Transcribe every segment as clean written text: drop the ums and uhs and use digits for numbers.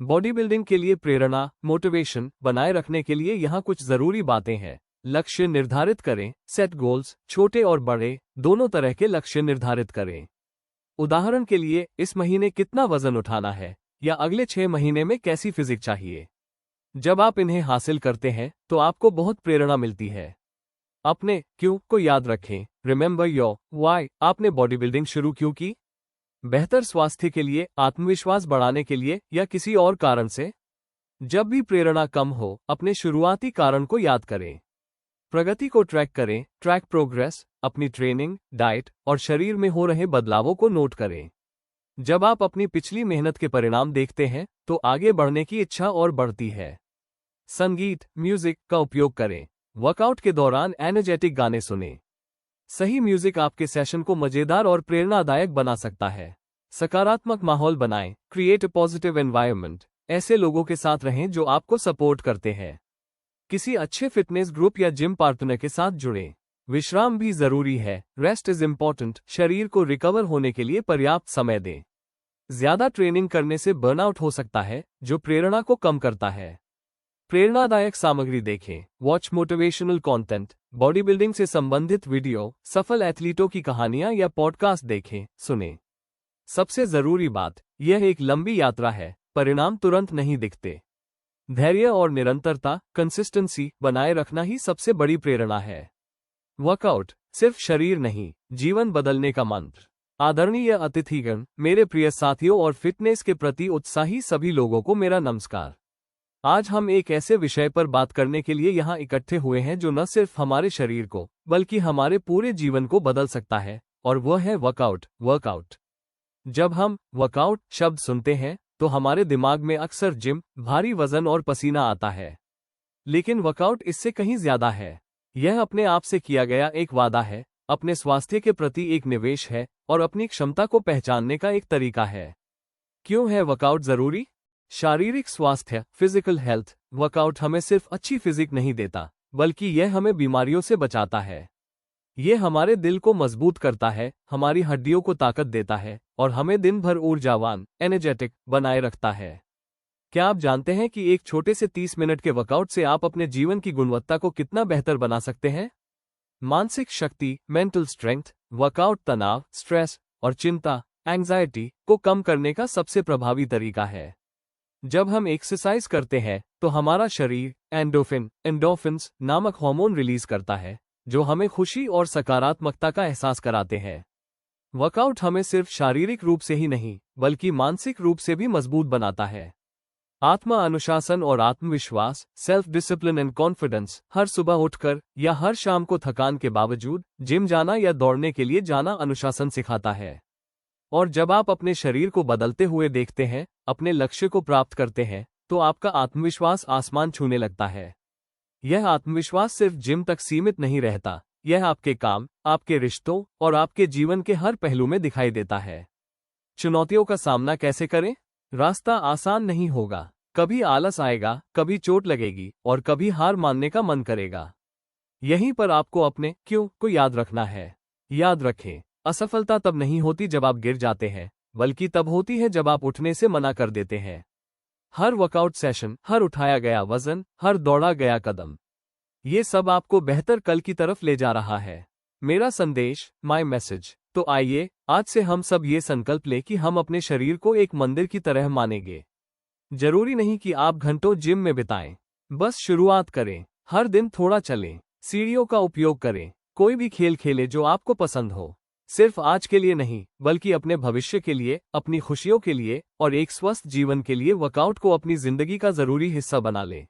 Body building के लिए प्रेरणा motivation बनाए रखने के लिए यहाँ कुछ जरूरी बातें हैं। लक्ष्य निर्धारित करें। सेट गोल्स, छोटे और बड़े दोनों तरह के लक्ष्य निर्धारित करें। उदाहरण के लिए, इस महीने कितना वजन उठाना है या अगले 6 महीने में कैसी फिजिक चाहिए। जब आप इन्हें हासिल करते हैं तो आपको बहुत प्रेरणा मिलती है। अपने क्यों को याद रखें। Remember your why. आपने बॉडी बिल्डिंग शुरू क्यों की? बेहतर स्वास्थ्य के लिए, आत्मविश्वास बढ़ाने के लिए या किसी और कारण से? जब भी प्रेरणा कम हो, अपने शुरुआती कारण को याद करें। प्रगति को ट्रैक करें। Track progress. अपनी ट्रेनिंग, डाइट और शरीर में हो रहे बदलावों को नोट करें। जब आप अपनी पिछली मेहनत के परिणाम देखते हैं तो आगे बढ़ने की इच्छा और बढ़ती है। संगीत, म्यूजिक का उपयोग करें। वर्कआउट के दौरान एनर्जेटिक गाने सुनें। सही म्यूजिक आपके सेशन को मजेदार और प्रेरणादायक बना सकता है। सकारात्मक माहौल बनाएं। Create a positive environment. ऐसे लोगों के साथ रहें जो आपको सपोर्ट करते हैं। किसी अच्छे फिटनेस ग्रुप या जिम पार्टनर के साथ जुड़ें। विश्राम भी जरूरी है। Rest is important. शरीर को रिकवर होने के लिए पर्याप्त समय दें। ज्यादा ट्रेनिंग करने से बर्नआउट हो सकता है, जो प्रेरणा को कम करता है। प्रेरणादायक सामग्री देखें। Watch motivational content. Body building से संबंधित वीडियो, सफल एथलीटों की कहानियां या पॉडकास्ट देखें, सुनें। सबसे जरूरी बात, यह एक लंबी यात्रा है, परिणाम तुरंत नहीं दिखते। धैर्य और निरंतरता, कंसिस्टेंसी बनाए रखना ही सबसे बड़ी प्रेरणा है। वर्कआउट सिर्फ शरीर नहीं, जीवन बदलने का मंत्र। आदरणीय अतिथिगण, मेरे प्रिय साथियों और फिटनेस के प्रति उत्साही सभी लोगों को मेरा नमस्कार। आज हम एक ऐसे विषय पर बात करने के लिए यहाँ इकट्ठे हुए हैं जो न सिर्फ हमारे शरीर को बल्कि हमारे पूरे जीवन को बदल सकता है, और वह है वर्कआउट। जब हम वर्कआउट शब्द सुनते हैं तो हमारे दिमाग में अक्सर जिम, भारी वजन और पसीना आता है। लेकिन वर्कआउट इससे कहीं ज्यादा है। यह अपने आप से किया गया एक वादा है, अपने स्वास्थ्य के प्रति एक निवेश है और अपनी क्षमता को पहचानने का एक तरीका है। क्यों है वर्कआउट जरूरी? शारीरिक स्वास्थ्य, फिजिकल हेल्थ। वर्कआउट हमें सिर्फ अच्छी फिजिक नहीं देता, बल्कि यह हमें बीमारियों से बचाता है। यह हमारे दिल को मजबूत करता है, हमारी हड्डियों को ताकत देता है और हमें दिन भर ऊर्जावान, एनर्जेटिक बनाए रखता है। क्या आप जानते हैं कि एक छोटे से 30 मिनट के वर्कआउट से आप अपने जीवन की गुणवत्ता को कितना बेहतर बना सकते हैं? मानसिक शक्ति, मेंटल स्ट्रेंथ। वर्कआउट तनाव, स्ट्रेस और चिंता, एंजाइटी को कम करने का सबसे प्रभावी तरीका है। जब हम एक्सरसाइज करते हैं तो हमारा शरीर एंडोर्फिन्स नामक हार्मोन रिलीज करता है, जो हमें खुशी और सकारात्मकता का एहसास कराते हैं। वर्कआउट हमें सिर्फ शारीरिक रूप से ही नहीं, बल्कि मानसिक रूप से भी मजबूत बनाता है। आत्म अनुशासन और आत्मविश्वास, सेल्फ डिसिप्लिन एंड कॉन्फिडेंस। हर सुबह उठकर या हर शाम को थकान के बावजूद जिम जाना या दौड़ने के लिए जाना अनुशासन सिखाता है। और जब आप अपने शरीर को बदलते हुए देखते हैं, अपने लक्ष्य को प्राप्त करते हैं, तो आपका आत्मविश्वास आसमान छूने लगता है। यह आत्मविश्वास सिर्फ जिम तक सीमित नहीं रहता, यह आपके काम, आपके रिश्तों और आपके जीवन के हर पहलू में दिखाई देता है। चुनौतियों का सामना कैसे करें? रास्ता आसान नहीं होगा। कभी आलस आएगा, कभी चोट लगेगी और कभी हार मानने का मन करेगा। यहीं पर आपको अपने क्यों को याद रखना है। याद रखें, असफलता तब नहीं होती जब आप गिर जाते हैं, बल्कि तब होती है जब आप उठने से मना कर देते हैं। हर वर्कआउट सेशन, हर उठाया गया वजन, हर दौड़ा गया कदम, ये सब आपको बेहतर कल की तरफ ले जा रहा है। मेरा संदेश, माय मैसेज। तो आइए आज से हम सब ये संकल्प लें कि हम अपने शरीर को एक मंदिर की तरह मानेंगे। जरूरी नहीं कि आप घंटों जिम में बिताएं, बस शुरुआत करें। हर दिन थोड़ा चलें, सीढ़ियों का उपयोग करें, कोई भी खेल खेलें जो आपको पसंद हो। सिर्फ आज के लिए नहीं, बल्कि अपने भविष्य के लिए, अपनी खुशियों के लिए और एक स्वस्थ जीवन के लिए वर्कआउट को अपनी जिंदगी का जरूरी हिस्सा बना लें।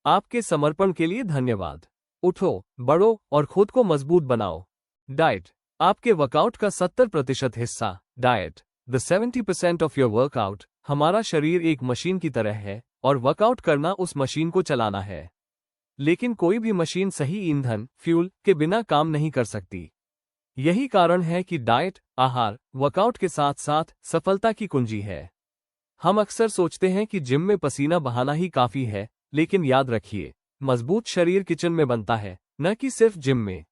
आपके समर्पण के लिए धन्यवाद। उठो, बढ़ो और खुद को मजबूत बनाओ। डाइट, आपके वर्कआउट का 70% हिस्सा। Diet, the 70% of your workout. हमारा शरीर एक मशीन की तरह है और वर्कआउट करना उस मशीन को चलाना है। लेकिन कोई भी मशीन सही ईंधन, फ्यूल के बिना काम नहीं कर सकती। यही कारण है कि डाइट, आहार, वर्कआउट के साथ साथ सफलता की कुंजी है। हम अक्सर सोचते हैं कि जिम में पसीना बहाना ही काफी है, लेकिन याद रखिए, मजबूत शरीर किचन में बनता है, न कि सिर्फ जिम में।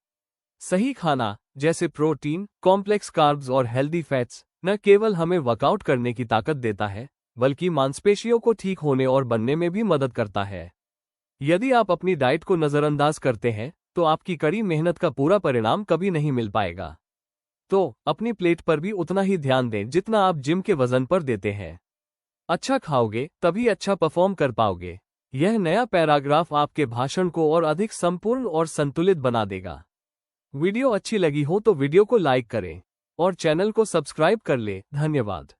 सही खाना, जैसे प्रोटीन, कॉम्प्लेक्स कार्ब्स और हेल्दी फैट्स, न केवल हमें वर्कआउट करने की ताकत देता है, बल्कि मांसपेशियों को ठीक होने और बनने में भी मदद करता है। यदि आप अपनी डाइट को नज़रअंदाज करते हैं तो आपकी कड़ी मेहनत का पूरा परिणाम कभी नहीं मिल पाएगा। तो अपनी प्लेट पर भी उतना ही ध्यान दें जितना आप जिम के वजन पर देते हैं। अच्छा खाओगे तभी अच्छा परफॉर्म कर पाओगे। यह नया पैराग्राफ आपके भाषण को और अधिक संपूर्ण और संतुलित बना देगा। वीडियो अच्छी लगी हो तो वीडियो को लाइक करें और चैनल को सब्सक्राइब कर ले। धन्यवाद।